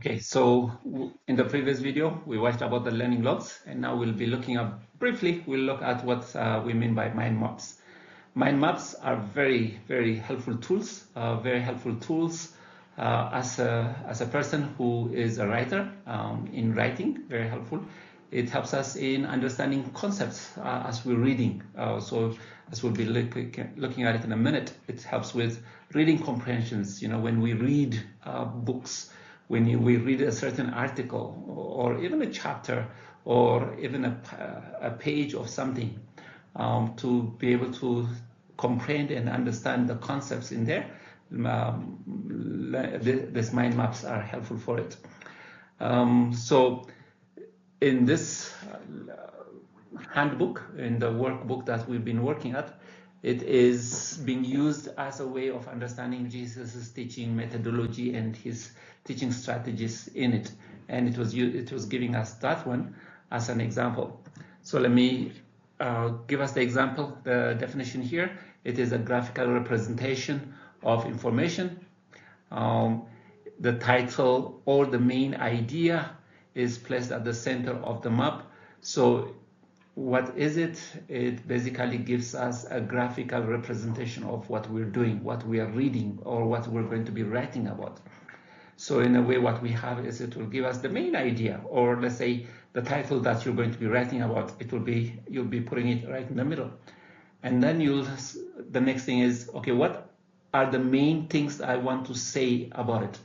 Okay, so in the previous video, we watched about the learning logs, and now we'll be looking at briefly, we'll look at what we mean by mind maps. Mind maps are very, very helpful tools, as a person who is a writer in writing, very helpful. It helps us in understanding concepts as we're reading. So as we'll be looking at it in a minute, it helps with reading comprehensions. You know, when we read books, when we read a certain article or even a chapter or even a page of something, to be able to comprehend and understand the concepts in there, these mind maps are helpful for it. So in this handbook, in the workbook that we've been working at, it is being used as a way of understanding Jesus's teaching methodology and his teaching strategies in it. And it was giving us that one as an example. So let me give us the example, the definition here. It is a graphical representation of information. The title or the main idea is placed at the center of the map. So what is it? It basically gives us a graphical representation of what we're doing, what we are reading, or what we're going to be writing about. So in a way, what we have is it will give us the main idea, or let's say the title that you're going to be writing about. It will be, you'll be putting it right in the middle. And then the next thing is, okay, what are the main things I want to say about it?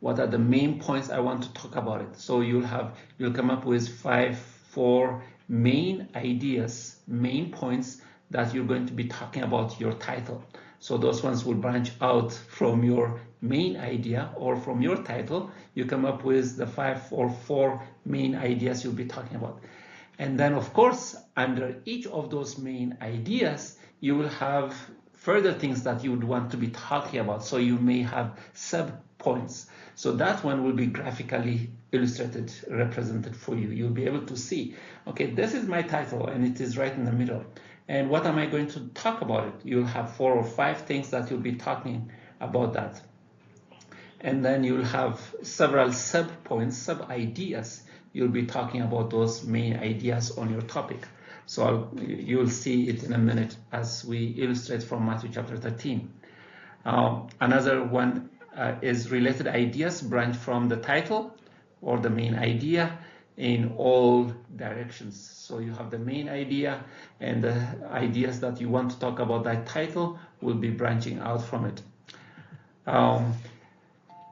What are the main points I want to talk about it? So you'll come up with 4 main ideas, main points that you're going to be talking about your title. So those ones will branch out from your main idea or from your title. You come up with the 5 or 4 main ideas you'll be talking about. And then of course, under each of those main ideas, you will have further things that you would want to be talking about. So you may have sub-points. So that one will be graphically illustrated, represented for you. You'll be able to see, okay, this is my title and it is right in the middle. And what am I going to talk about it? You'll have 4 or 5 things that you'll be talking about that. And then you'll have several sub-points, sub-ideas. You'll be talking about those main ideas on your topic. So you'll see it in a minute as we illustrate from Matthew chapter 13. Another one is related ideas branch from the title or the main idea in all directions. So you have the main idea, and the ideas that you want to talk about that title will be branching out from it.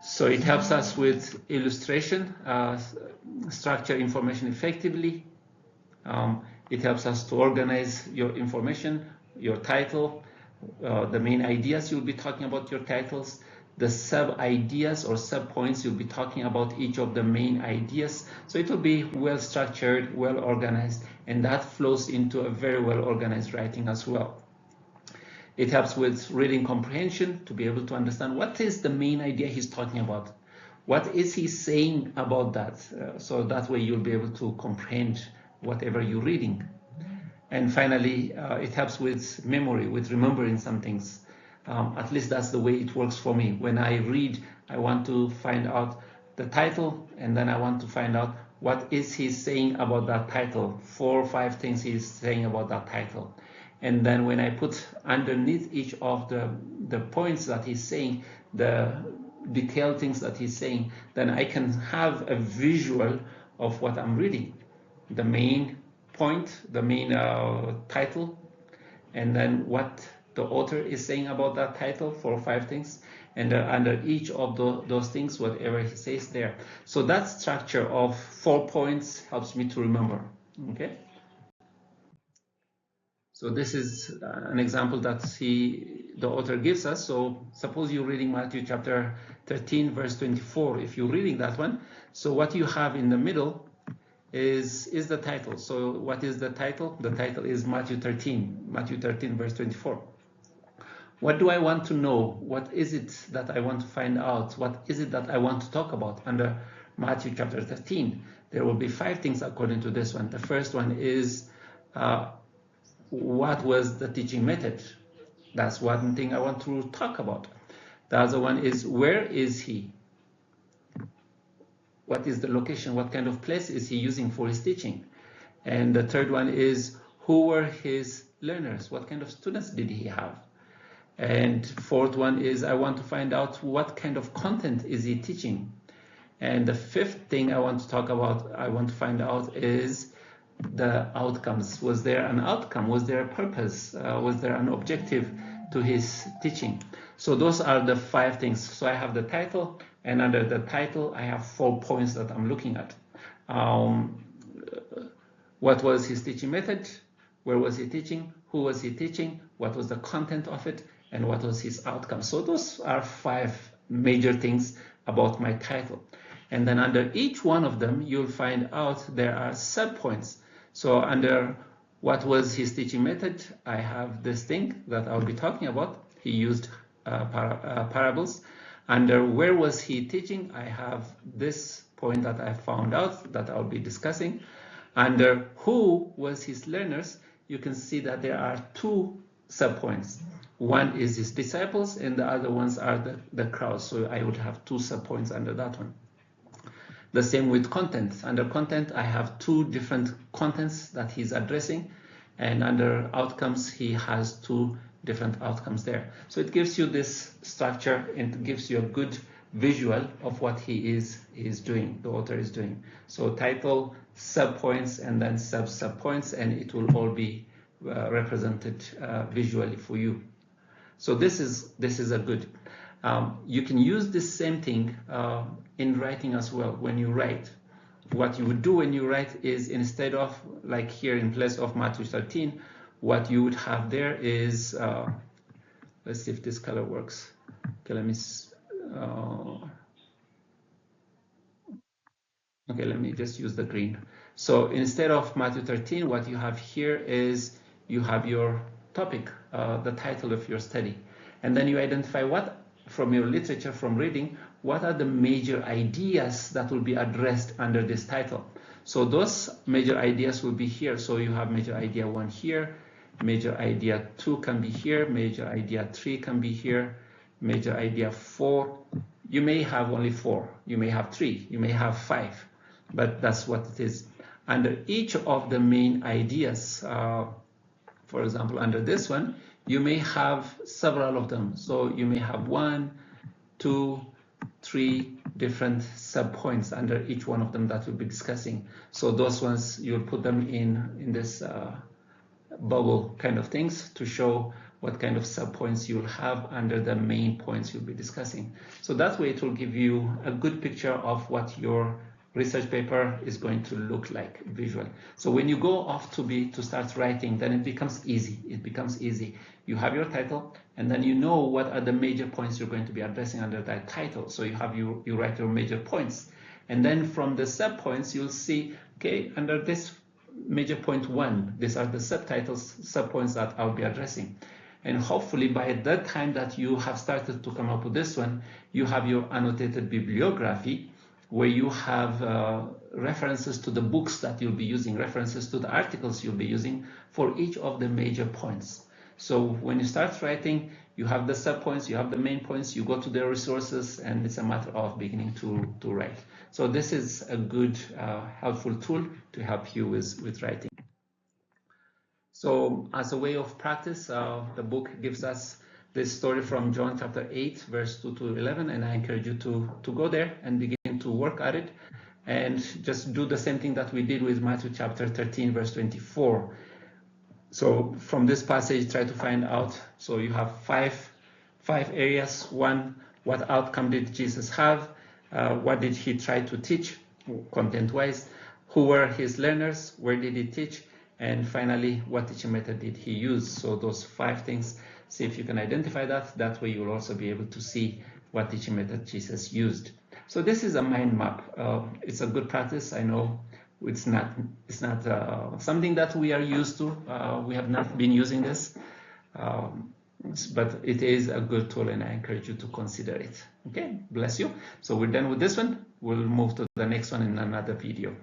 So it helps us with illustration, structure information effectively. It helps us to organize your information, your title, the main ideas you'll be talking about your titles, the sub-ideas or sub-points you'll be talking about each of the main ideas. So it will be well structured, well organized, and that flows into a very well organized writing as well. It helps with reading comprehension, to be able to understand what is the main idea he's talking about. What is he saying about that? So that way you'll be able to comprehend whatever you're reading. And finally, it helps with memory, with remembering some things. At least that's the way it works for me. When I read, I want to find out the title, and then I want to find out what is he saying about that title, 4 or 5 things he's saying about that title. And then when I put underneath each of the points that he's saying, the detailed things that he's saying, then I can have a visual of what I'm reading. The main point, the main title, and then what the author is saying about that title, 4 or 5 things, and under each of those things, whatever he says there. So that structure of 4 points helps me to remember. Okay. So this is an example that the author gives us. So suppose you're reading Matthew chapter 13, verse 24. If you're reading that one, so what you have in the middle is the title. So what is the title? The title is Matthew 13, verse 24. What do I want to know? What is it that I want to find out? What is it that I want to talk about under Matthew chapter 13? There will be 5 things according to this one. The first one is what was the teaching method? That's one thing I want to talk about. The other one is, where is he? what is the location, what kind of place is he using for his teaching? And the third one is, who were his learners? What kind of students did he have? And fourth one is, I want to find out what kind of content is he teaching? And the fifth thing I want to talk about, I want to find out is the outcomes. Was there an outcome? Was there a purpose? Was there an objective to his teaching? So those are the 5 things. So I have the title, and under the title, I have 4 points that I'm looking at. What was his teaching method? Where was he teaching? Who was he teaching? What was the content of it? And what was his outcome? So those are 5 major things about my title. And then under each one of them, you'll find out there are sub-points. So under what was his teaching method, I have this thing that I'll be talking about. He used parables. Under where was he teaching, I have this point that I found out that I'll be discussing. Under who was his learners, you can see that there are 2 sub-points. One is his disciples, and the other ones are the crowd. So I would have 2 sub-points under that one. The same with content. Under content, I have 2 different contents that he's addressing, and under outcomes, he has 2 different outcomes there. So it gives you this structure and it gives you a good visual of what he is doing, the author is doing. So title, sub-points, and then sub-points, and it will all be represented visually for you. So this is a good. You can use this same thing in writing as well. When you write, what you would do when you write is, instead of, like here in place of Matthew 13, what you would have there is, let's see if this color works. Okay, let me just use the green. So instead of Matthew 13, what you have here is you have your topic, the title of your study, and then you identify what, from your literature, from reading, what are the major ideas that will be addressed under this title. So those major ideas will be here. So you have major idea 1 here, major idea 2 can be here, major idea 3 can be here, major idea 4. You may have only 4, you may have 3, you may have 5, but that's what it is. Under each of the main ideas, for example, under this one, you may have several of them. So you may have 1, 2, 3 different sub-points under each one of them that we'll be discussing. So those ones, you'll put them in this bubble kind of things to show what kind of sub-points you'll have under the main points you'll be discussing. So that way it will give you a good picture of what your research paper is going to look like visual. So when you go off to start writing, then it becomes easy. It becomes easy. You have your title, and then you know what are the major points you're going to be addressing under that title. So you write your major points, and then from the sub points you'll see, okay, under this major point 1, these are the subtitles, sub points that I'll be addressing. And hopefully by the time that you have started to come up with this one, you have your annotated bibliography, where you have references to the books that you'll be using, references to the articles you'll be using for each of the major points. So when you start writing, you have the sub-points, you have the main points, you go to the resources, and it's a matter of beginning to write. So this is a good, helpful tool to help you with writing. So as a way of practice, the book gives us this story from John chapter 8, verse 2 to 11, and I encourage you to go there and begin to work at it, and just do the same thing that we did with Matthew chapter 13, verse 24. So from this passage, try to find out. So you have five areas. 1, what outcome did Jesus have? What did he try to teach, content-wise? Who were his learners? Where did he teach? And finally, what teaching method did he use? So those 5 things. See if you can identify that. That way you will also be able to see what teaching method Jesus used. So this is a mind map. It's a good practice. I know it's not something that we are used to. We have not been using this, but it is a good tool, and I encourage you to consider it. Okay, bless you. So we're done with this one. We'll move to the next one in another video.